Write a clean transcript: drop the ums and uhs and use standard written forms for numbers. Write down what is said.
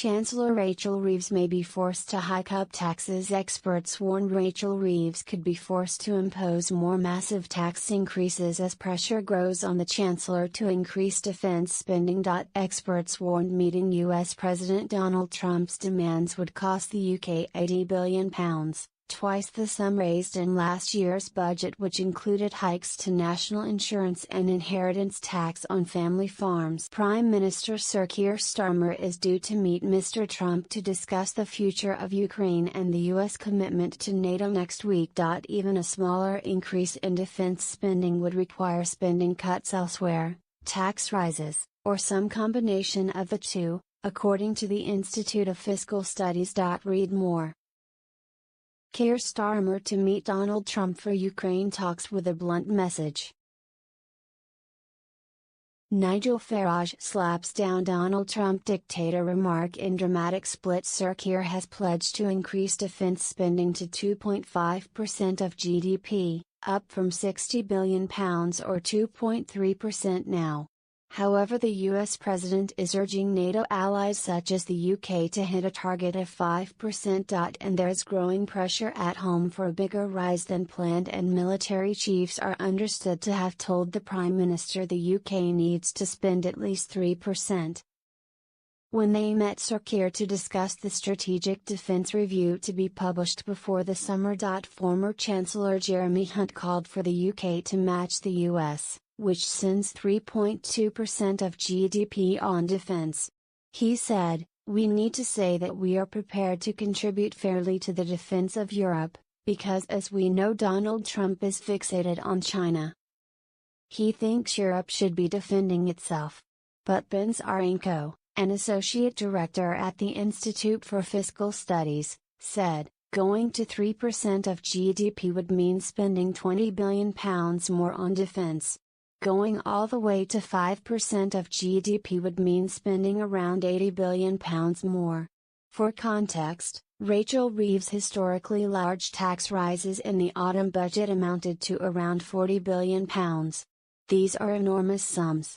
Chancellor Rachel Reeves may be forced to hike up taxes. Experts warn Rachel Reeves could be forced to impose more massive tax increases as pressure grows on the Chancellor to increase defense spending. Experts warned meeting US President Donald Trump's demands would cost the UK £80 billion, twice the sum raised in last year's budget, which included hikes to national insurance and inheritance tax on family farms. Prime Minister Sir Keir Starmer is due to meet Mr. Trump to discuss the future of Ukraine and the US commitment to NATO next week. Even a smaller increase in defense spending would require spending cuts elsewhere, tax rises, or some combination of the two, according to the Institute of Fiscal Studies. Read more. Keir Starmer to meet Donald Trump for Ukraine talks with a blunt message. Nigel Farage slaps down Donald Trump dictator remark in dramatic split. Sir Keir has pledged to increase defense spending to 2.5% of GDP, up from £60 billion or 2.3% now. However, the US president is urging NATO allies such as the UK to hit a target of 5%. And there is growing pressure at home for a bigger rise than planned, and military chiefs are understood to have told the Prime Minister the UK needs to spend at least 3%. When they met Sir Keir to discuss the Strategic Defence Review to be published before the summer. Former Chancellor Jeremy Hunt called for the UK to match the US, which sends 3.2% of GDP on defense. He said, "We need to say that we are prepared to contribute fairly to the defense of Europe, because as we know Donald Trump is fixated on China. He thinks Europe should be defending itself." But Ben Zarenko, an associate director at the Institute for Fiscal Studies, said, going to 3% of GDP would mean spending £20 billion more on defense. Going all the way to 5% of GDP would mean spending around £80 billion more. For context, Rachel Reeves' historically large tax rises in the autumn budget amounted to around £40 billion. These are enormous sums.